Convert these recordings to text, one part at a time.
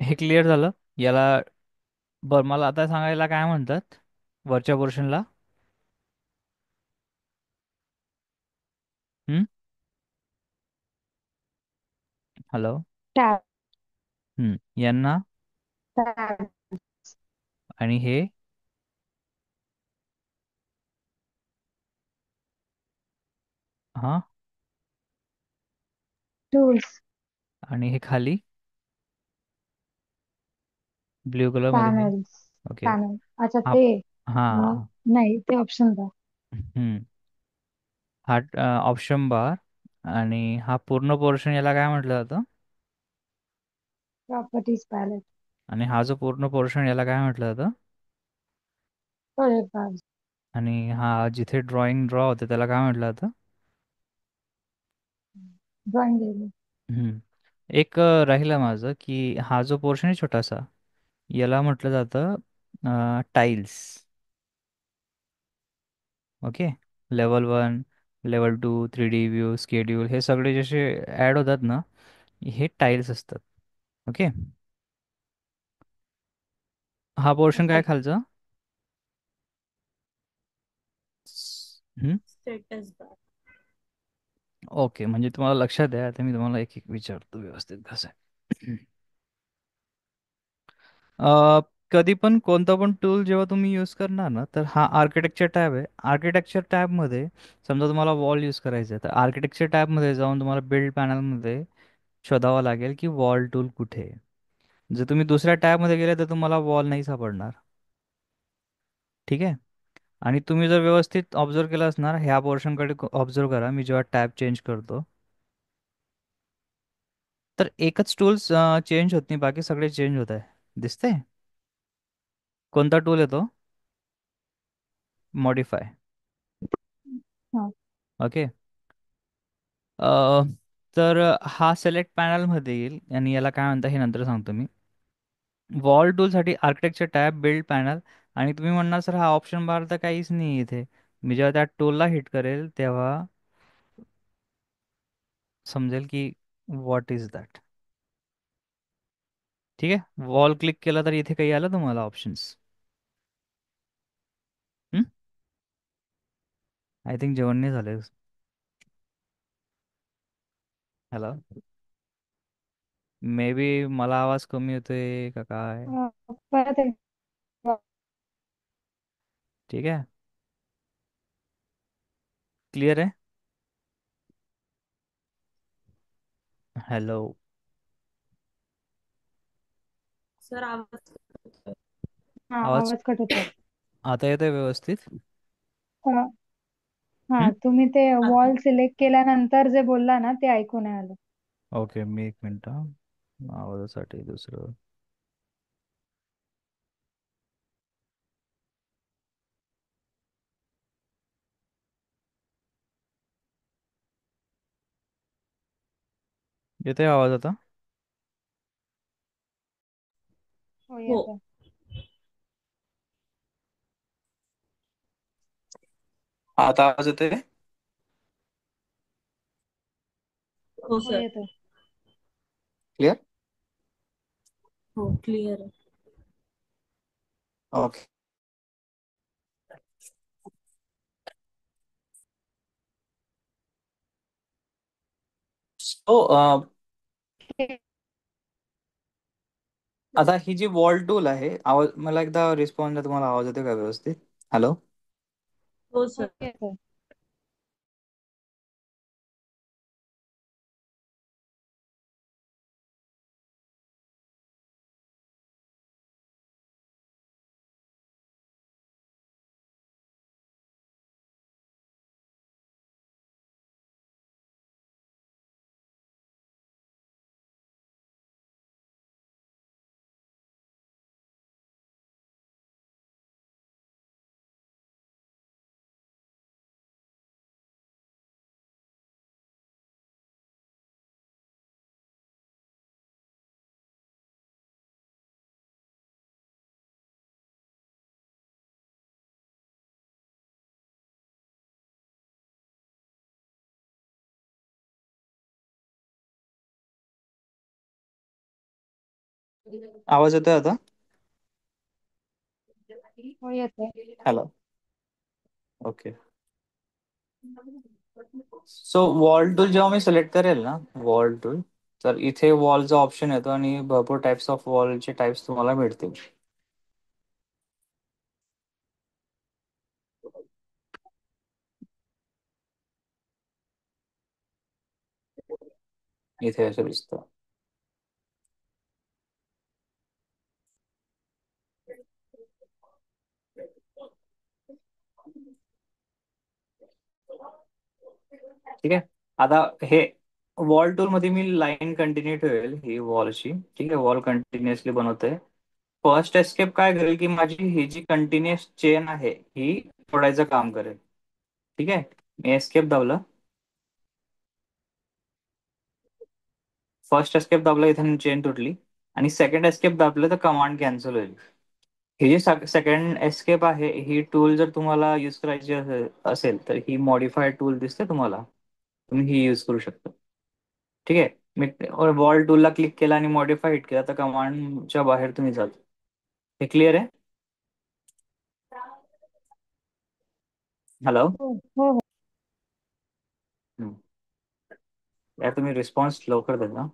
हे क्लिअर झालं. याला बरं, मला आता सांगायला काय म्हणतात वरच्या पोर्शनला. हम्म. हॅलो. टॅब. यांना. टॅब. आणि हे. हां. टूल्स. आणि हे खाली ब्ल्यू कलर मध्ये हे. पॅनल्स. ओके. पॅनल. अच्छा हा. ते हां. नाही, ते ऑप्शन द्या. हम्म. हा ऑप्शन बार. आणि हा पूर्ण पोर्शन याला काय म्हटलं जातं? Properties palette. आणि हा जो पूर्ण पोर्शन याला काय म्हटलं जातं? Project bar. आणि हा जिथे ड्रॉइंग ड्रॉ होते त्याला काय म्हटलं जातं? Drawing area. हम्म. एक राहिलं माझं की हा जो पोर्शन आहे छोटासा, याला म्हटलं जातं tiles. Okay. Level 1, level 2, 3D view, schedule, हे सगळे जसे ॲड होतात ना, हे टाईल्स असतात. ओके. हा पोर्शन काय खालचा? हम्म. Status bar. ओके, म्हणजे तुम्हाला लक्षात आहे. आता मी तुम्हाला एक एक विचारतो व्यवस्थित कसं आहे. अ, कधी पण कोणता पण टूल जेव्हा तुम्ही यूज करणार ना, तर हा आर्किटेक्चर टॅब आहे. आर्किटेक्चर टॅबमध्ये समजा तुम्हाला वॉल यूज करायचं आहे, तर आर्किटेक्चर टॅबमध्ये जाऊन तुम्हाला बिल्ड पॅनलमध्ये शोधावं लागेल की वॉल टूल कुठे आहे. जर तुम्ही दुसऱ्या टॅबमध्ये गेले तर तुम्हाला वॉल नाही सापडणार. ठीक आहे. आणि तुम्ही जर व्यवस्थित ऑब्झर्व केलं असणार, ह्या पोर्शनकडे ऑब्झर्व करा, मी जेव्हा टॅब चेंज करतो तर एकच टूल्स चेंज होत नाही, बाकी सगळे चेंज होत आहे. दिसतंय? कोणता टूल येतो? मॉडिफाय. हा. ओके. तर हा सिलेक्ट पॅनलमध्ये येईल आणि याला काय म्हणता हे नंतर सांगतो मी. वॉल टूलसाठी आर्किटेक्चर टॅब, बिल्ड पॅनल. आणि तुम्ही म्हणणार सर हा ऑप्शन बार तर काहीच नाही इथे. मी जेव्हा त्या टूलला हिट करेल तेव्हा समजेल की व्हॉट इज दॅट. ठीक आहे. वॉल क्लिक केला तर इथे काही आलं तुम्हाला ऑप्शन्स? आय थिंक जेवण नाही झालं. हॅलो. मे बी मला आवाज कमी होतोय का काय? परत एकदा. ठीक आहे. क्लिअर आहे. हॅलो. सर आवाज हा, आवाज आवाज कट होतोय. आता येतोय व्यवस्थित? अ, हा, हम्म. तुम्ही ते वॉल सिलेक्ट केल्यानंतर जे बोलला ना, ते ऐकू नाही आलं. ओके, मी एक मिनिट आवाजासाठी दुसरं. येतोय आवाज आता? हो, हो. येतोय. आता आवाज येतोय? हो हो, सर. येतोय. क्लिअर. हो, क्लिअर आहे. ओके. सो आता ही जी वॉल टूल आहे, आवाज मला एकदा रिस्पॉन्स द्या, तुम्हाला आवाज येतोय का व्यवस्थित? हॅलो. हो हो, सर. येतोय. आवाज येतोय आता? हो येते. Hello. Okay. So wall tool जेव्हा मी सिलेक्ट करेल ना, वॉल टूल, तर इथे वॉलचा ऑप्शन येतो आणि भरपूर टाइप्स ऑफ वॉलचे टाइप्स तुम्हाला मिळतील. इथे असं दिसतं. ठीक आहे. आता हे वॉल टूल मध्ये मी लाईन कंटिन्यू ठेवेल ही वॉलची. ठीक आहे, वॉल कंटिन्युअसली बनवते. फर्स्ट एस्केप काय करेल की माझी ही जी कंटिन्युअस चेन आहे ही तोडायचं काम करेल. ठीक आहे, मी एस्केप दाबलं, फर्स्ट एस्केप दाबलं, इथे चेन तुटली. आणि सेकंड एस्केप दाबलं तर कमांड कॅन्सल होईल. ही जी सेकंड एस्केप आहे ही टूल जर तुम्हाला यूज करायची असेल तर ही मॉडिफाईड टूल दिसते तुम्हाला, तुम्ही ही यूज करू शकता. ठीक आहे, मी वॉल टूलला क्लिक केला आणि मॉडिफाय हिट केला तर कमांडच्या बाहेर तुम्ही जाल. हे क्लिअर आहे? हॅलो. हो हो हो. यार तुम्ही रिस्पॉन्स लवकर देता.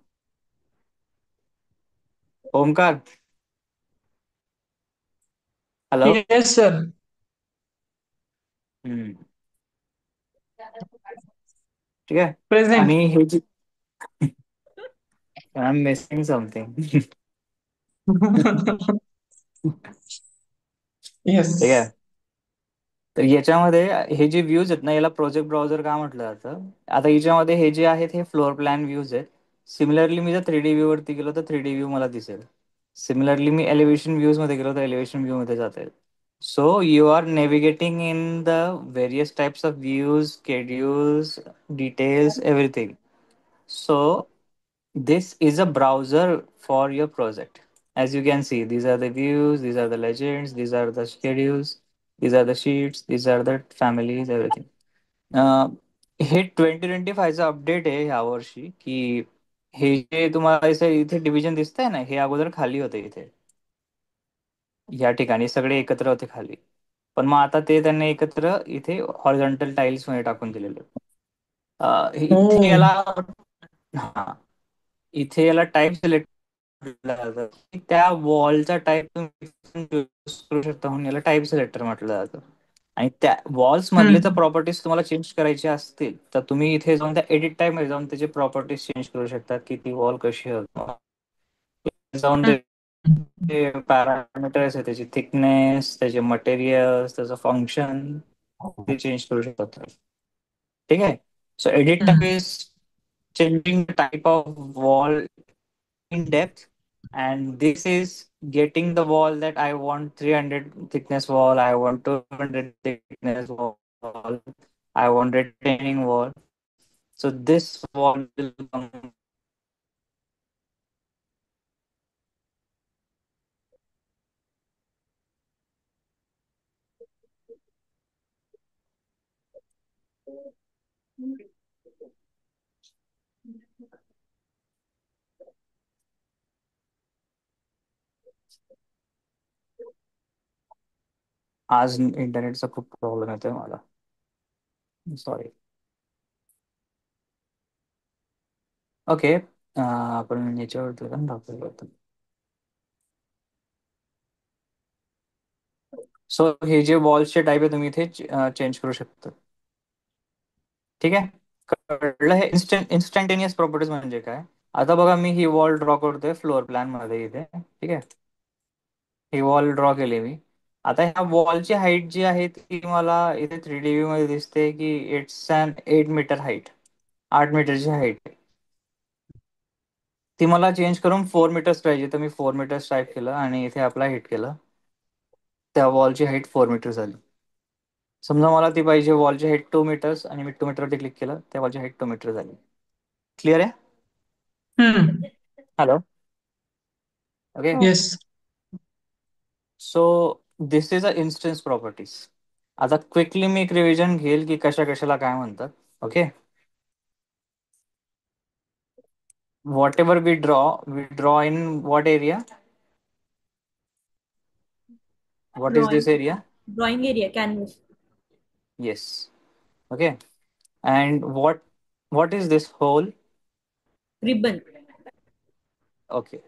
Omkar. Hello. Yes sir. Hmm. ठीक आहे. प्रेझेंट. आणि हे जी I am missing something. Yes. ठीक आहे. तर याच्यामध्ये हे जे व्ह्यूज आहेत ना, याला प्रोजेक्ट ब्राउझर का म्हटलं जातं. आता याच्यामध्ये हे जे आहेत हे फ्लोअर प्लॅन व्ह्यूज आहेत. सिमिलरली मी जर 3D व्ह्यू वरती गेलो तर 3D व्ह्यू मला दिसेल. सिमिलरली मी एलिव्हेशन व्ह्यूज मध्ये गेलो तर एलिव्हेशन व्ह्यू मध्ये जाता येईल. So you are navigating in the various types of views, schedules, details, everything. So this is a browser for your project. As you can see, these are the views, these are the legends, these are the schedules, these are the sheets, these are the families, everything. अं, हे 2025चा update आहे ह्या वर्षी की हे जे तुम्हाला इथे division दिसतंय ना, हे अगोदर खाली होते इथे, या ठिकाणी सगळे एकत्र होते खाली. पण मग आता ते त्यांनी एकत्र इथे हॉरिझॉन्टल टाइल्स मध्ये टाकून दिलेले. हो. इथे याला, हा, इथे याला टाईप सिलेक्ट म्हटलं जातं की त्या वॉलचा टाईप तुम्ही चूज करू शकता म्हणून याला टाईप सिलेक्टर म्हटलं जातं. आणि त्या वॉल्स मधले जर हम्म. प्रॉपर्टीज तुम्हाला चेंज करायचे असतील तर तुम्ही इथे जाऊन त्या एडिट टाईप मध्ये जाऊन त्याचे प्रॉपर्टीज चेंज करू शकता की ती वॉल कशी होती. जाऊन ते पॅरामीटर्स आहे, त्याची थिकनेस, त्याचे मटेरियल्स, त्याचं फंक्शन, ते चेंज करू शकतात. ठीक आहे. सो एडिट टाईप हम्म. Is changing the type of wall in depth, and this is getting the wall that I want 300 thickness wall, I want 200 thickness wall, I want retaining wall. So this wall will come. आज इंटरनेटचा खूप problem येतोय मला, sorry. Okay, आपण याच्यावरती पण दाखवलं होतं. सो हे जे वॉल्सचे टाईप आहे तुम्ही इथे चेंज करू शकता. ठीक आहे. कळलं हे इन्स्टंटेनियस प्रॉपर्टीज म्हणजे काय. आता बघा मी ही वॉल ड्रॉ करतोय फ्लोअर प्लॅन मध्ये इथे. ठीक आहे, ही वॉल ड्रॉ केली मी. आता ह्या वॉलची हाईट जी आहे ती मला इथे 3D व्ह्यू मध्ये दिसते की इट्स अन 8 मीटर हाईट, 8 मीटरची हाईट. ती मला चेंज करून 4 मीटर्स पाहिजे, तर मी 4 मीटर्स टाईप केलं आणि इथे अप्लाय हिट केलं. त्या वॉलची हाईट 4 मीटर झाली. समजा मला ती पाहिजे वॉलची हाईट 2 मीटर्स आणि मी 2 मीटरवरती क्लिक केलं, त्या वॉलची हाईट 2 मीटर झाली. क्लिअर आहे? हम्म. हॅलो. ओके. हो. Yes. So this is a instance properties. आता क्विकली मी एक रिव्हिजन घेईल की कशा कशाला काय म्हणतात. Okay. Whatever we draw in what area, What is Drawing. this area? Drawing area, canvas. Yes. Okay. And what is this hole? Ribbon. Okay.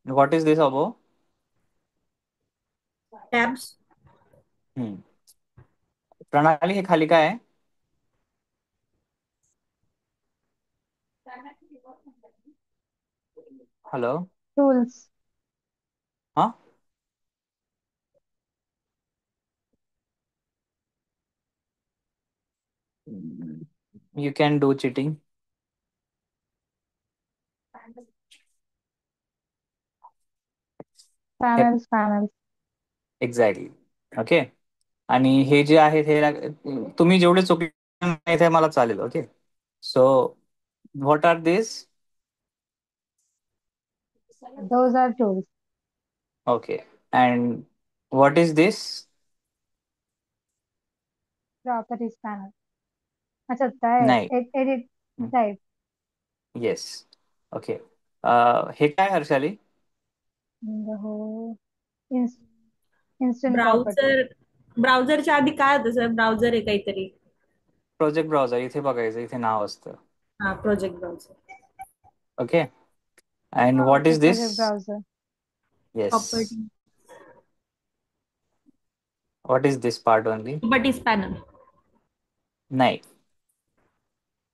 What is this above? Tabs. हम्म. प्रणाली हे खाली काय आहे? हॅलो. टूल्स. हा. You can do cheating. हे panels panels. Exactly. Okay. आणि हे जे आहेत हे तुम्ही जेवढे चुकले नाही ते मला चालेल. Okay. So what are this? Those are tools. Okay. And what is this? Properties panel. अच्छा नाही. Type edit type. Yes. Okay. हे काय हर्षाली? हो. Instant property. ब्राउझरच्या आधी काय होतं सर? ब्राउझर आहे काहीतरी. प्रोजेक्ट ब्राउझर इथे बघायचं, इथे नाव असतं. हा, project browser. Okay. And what okay is this? Project browser. Yes. Property. What is this part only? Properties panel. नाही.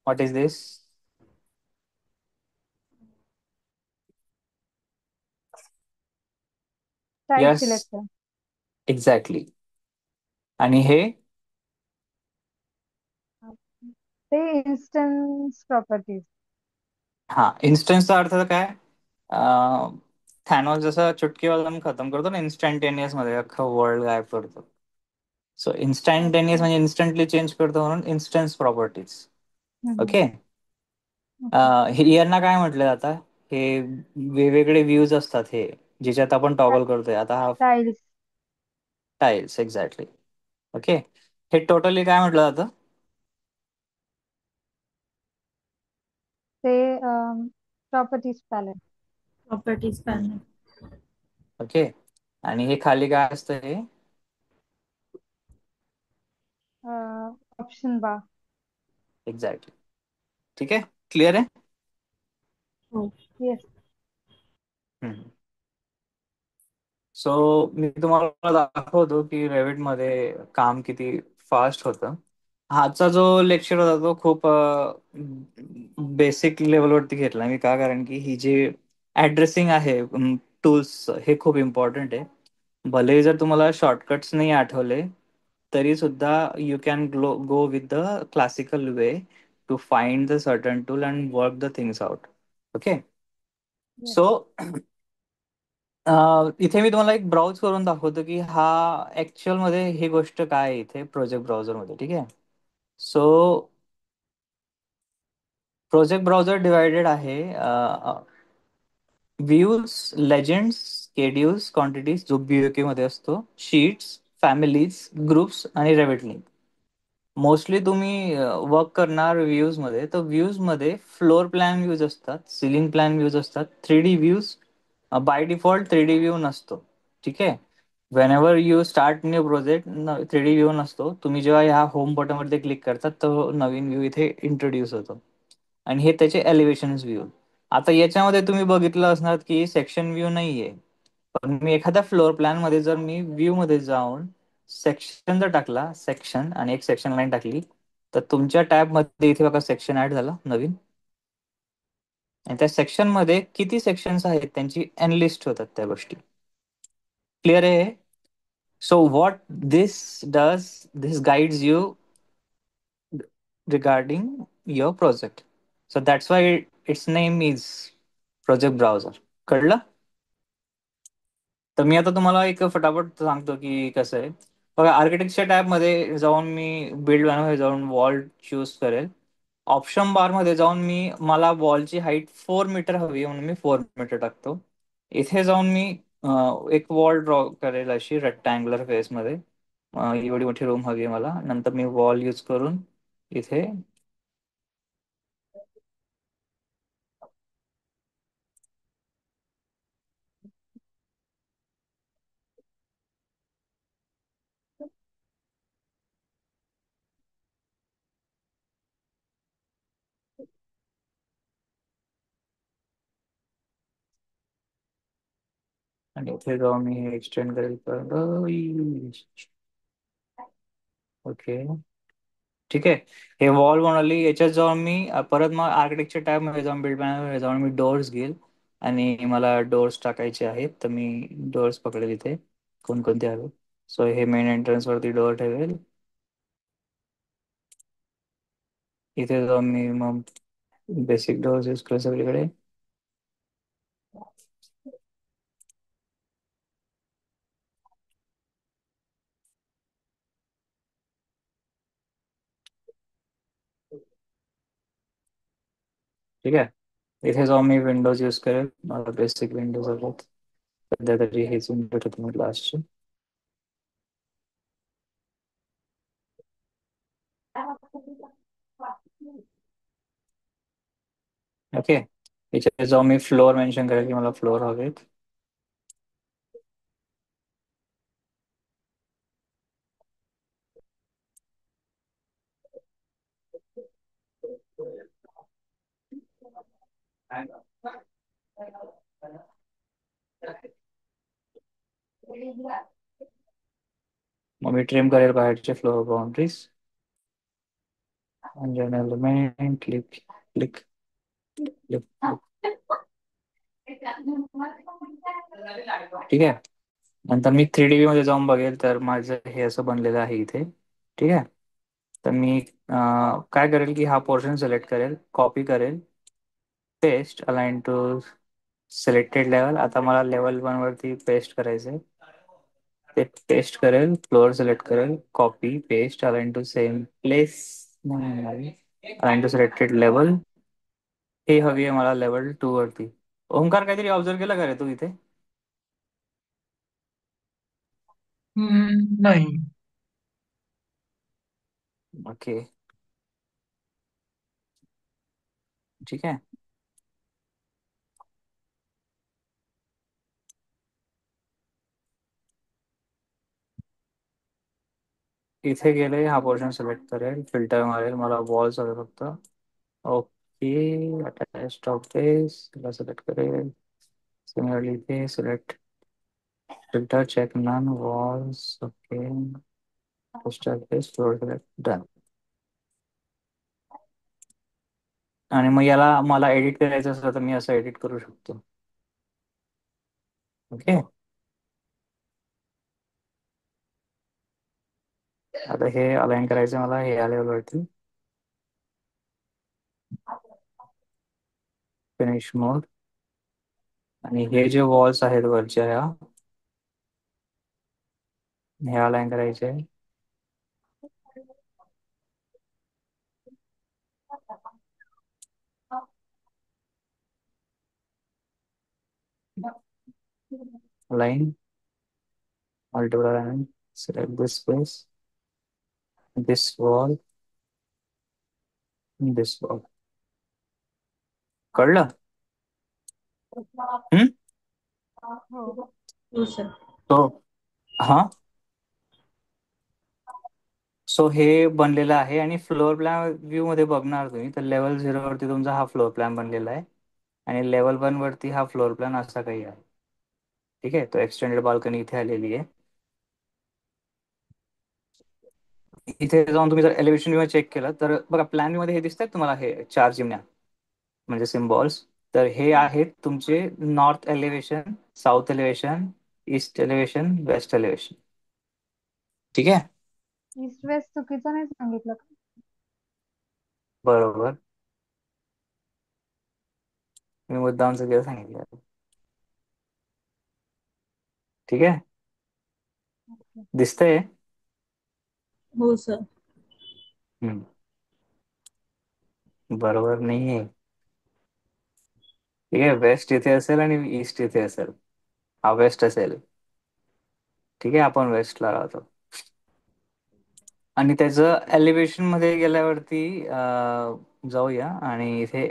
What is this? Type yes. Selector. Exactly. आणि हे ते इन्स्टन्स प्रॉपर्टीज. हा, इन्स्टन्सचा अर्थ काय? थॅनॉस जसं चुटकीवादम खतम करतो ना इन्स्टंटेनियस मध्ये, अख्खं वर्ल्ड गायब करतो. सो इन्स्टंटेनियस अच्छा. म्हणजे इन्स्टंटली चेंज करतो, म्हणून इन्स्टन्स प्रॉपर्टीज. हम्म. ओके. ओके. हे यांना काय म्हटलं जातं? हे वेगवेगळे व्ह्यूज असतात हे, ज्याच्यात आपण टॉगल करतोय. आता हा टाइल्स. टाइल्स. एक्झॅक्टली. ओके. हे टोटली काय म्हटलं जातं? ते properties panel. Properties panel. Okay. आणि हे खाली काय असतं? हे ऑप्शन बार. एक्झॅक्टली. ठीक आहे. क्लिअर आहे? हो. येस. सो मी तुम्हाला दाखवतो की रेविट मध्ये काम किती फास्ट होतं. आजचा जो लेक्चर होता तो खूप बेसिक लेवलवरती घेतला मी. का? कारण की ही जी ऍड्रेसिंग आहे टूल्स, हे खूप इम्पॉर्टंट आहे. भले जर तुम्हाला शॉर्टकट्स नाही आठवले तरी सुद्धा you can go with the classical way to find the certain tool and work the things out. Okay. Yes. So इथे मी तुम्हाला एक ब्राउज करून दाखवतो की हा ऍक्च्युअल मध्ये ही गोष्ट काय आहे इथे प्रोजेक्ट ब्राउझर मध्ये. ठीक आहे. सो प्रोजेक्ट ब्राउझर डिवायडेड आहे व्ह्यूज, लेजेंड्स, शेड्यूल्स, क्वांटिटीज जो बीओके मध्ये असतो, शीट्स, फॅमिलीज, ग्रुप्स आणि रेविट लिंक. मोस्टली तुम्ही वर्क करणार व्ह्यूज मध्ये, तर व्ह्यूज मध्ये फ्लोर प्लॅन व्ह्यूज असतात, सिलिंग प्लॅन व्ह्यूज असतात, 3D views. By default 3D view नसतो. ठीक आहे. Wien ever you start new project 3D view नसतो. तुम्ही जेव्हा ह्या होम बटनवरती क्लिक करतात तो नवीन व्ह्यू इथे इंट्रोड्यूस होतो. आणि हे त्याचे एलिव्हेशन व्ह्यू. आता याच्यामध्ये तुम्ही बघितलं असणार की सेक्शन व्ह्यू नाहीये. पण मी एखाद्या फ्लोर प्लॅन मध्ये जर मी व्ह्यू मध्ये जाऊन सेक्शन जर टाकला, सेक्शन आणि एक सेक्शन लाईन टाकली, तर तुमच्या टॅब मध्ये इथे बघा सेक्शन ऍड झाला नवीन. आणि त्या सेक्शन मध्ये किती सेक्शन्स आहेत त्यांची एनलिस्ट होतात त्या गोष्टी. क्लिअर आहे? So what this does, this guides you regarding your project. So that's why it's name is project browser. कळलं? तर मी आता तुम्हाला एक फटाफट सांगतो की कसं आहे. बघा, आर्किटेक्चर टॅब मध्ये जाऊन मी बिल्ड मध्ये जाऊन वॉल चूज करेल. ऑप्शन बार मध्ये जाऊन मला वॉलची हाईट 4 मीटर हवी आहे म्हणून मी 4 मीटर टाकतो. इथे जाऊन मी एक वॉल ड्रॉ करेल अशी रेक्टँग्युलर फेस मध्ये. एवढी मोठी रूम हवी आहे मला. नंतर मी वॉल यूज करून इथे आणि इथे जाऊन मी हे एक्सटेंड करेल परत. ओके, ठीक आहे. हे वॉल बनवली. याच्यात जाऊन मी परत मग आर्किटेक्चर टॅब मध्ये जाऊन बिल्ड पॅनल जाऊन मी डोअर्स घेईल आणि मला डोअर्स टाकायचे आहेत, तर मी डोअर्स पकडेल इथे कोणकोणते हवे. सो हे मेन एंट्रन्स वरती डोअर ठेवेल. इथे जाऊन मी मग बेसिक डोअर्स यूज करेल सगळीकडे. ठीक आहे. इथे जाऊन मी विंडोज यूज करेल. मला बेसिक विंडोज हवेत सध्या तरी. हेच विंडो ठेवतो मी लास्टची. ओके, याच्यात जाऊन मी फ्लोअर मेन्शन करेल की मला फ्लोअर हवेत. मग मी ट्रिम करेल बाहेरचे floor boundaries. Element click click click. ठीक आहे. नंतर मी 3D मध्ये जाऊन बघेल तर माझं हे असं बनलेलं आहे इथे. ठीक आहे. तर मी काय करेल की हा पोर्शन सिलेक्ट करेल, कॉपी करेल, paste align to selected level. आता मला लेवल 1 वरती पेस्ट करायचं आहे. ते पेस्ट करेल, फ्लोअर सिलेक्ट करेल, copy paste align to same place, align to selected level. हे हवी आहे मला लेवल 2 वरती. ओंकार, काहीतरी ऑब्झर्व केलं का रे तू इथे? नाही. ओके, ठीक आहे. इथे गेले, हा पोर्शन सिलेक्ट करेल, फिल्टर मारेल, मला वॉल्स हवे फक्त. ओके, अटॅच टॉप बेस त्याला सिलेक्ट करेल. सिमिलरली इथे select filter, check none walls. Okay, poster base floor select done. आणि मग याला मला एडिट करायचं असलं तर मी असं एडिट करू शकतो. ओके, आता हे अलाइन करायचं मला हे या लेवलवरती. फिनिश मोड. आणि हे जे वॉल्स आहेत वरच्या ह्या अलाइन करायचे. अलाइन, मल्टिपल अलाइन, सिलेक्ट दिस स्पेस, दिस वॉल, दिस वॉल. कळलं? हम्म. हो. हो सर. तो हा, सो हे बनलेलं आहे. आणि फ्लोअर प्लॅन व्ह्यू मध्ये बघणार तुम्ही तर लेवल 0 वरती तुमचा हा फ्लोअर प्लॅन बनलेला आहे आणि लेवल 1 वरती हा फ्लोअर प्लॅन असा काही आहे. ठीक आहे, तो एक्सटेंडेड बाल्कनी इथे आलेली आहे. इथे जाऊन तुम्ही जर एलिव्हेशन व्ह्यू चेक केलं तर बघा, प्लॅन व्ह्यू मध्ये हे दिसतात तुम्हाला, हे 4 चिमण्या म्हणजे सिम्बॉल्स. तर हे आहेत तुमचे north elevation, south elevation, east elevation, west elevation. ठीक आहे, ईस्ट वेस्ट चुकीचं नाही सांगितलं का? बरोबर. मी मुद्दाम सगळं सांगितलं. ठीक आहे, दिसतंय. हो सर. हम्म, बरोबर नाहीये. ठीक आहे, वेस्ट इथे असेल आणि ईस्ट इथे असेल. हा वेस्ट असेल. ठीक आहे, आपण वेस्टला राहतो. आणि त्याचं एलिव्हेशन मध्ये गेल्यावरती जाऊया. आणि इथे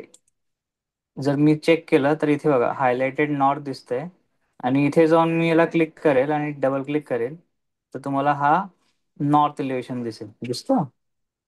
जर मी चेक केलं तर इथे बघा हायलाइटेड नॉर्थ दिसतंय. आणि इथे जाऊन मी याला क्लिक करेल आणि डबल क्लिक करेल तर तुम्हाला हा नॉर्थ एलिव्हेशन दिसेल. दिसतो?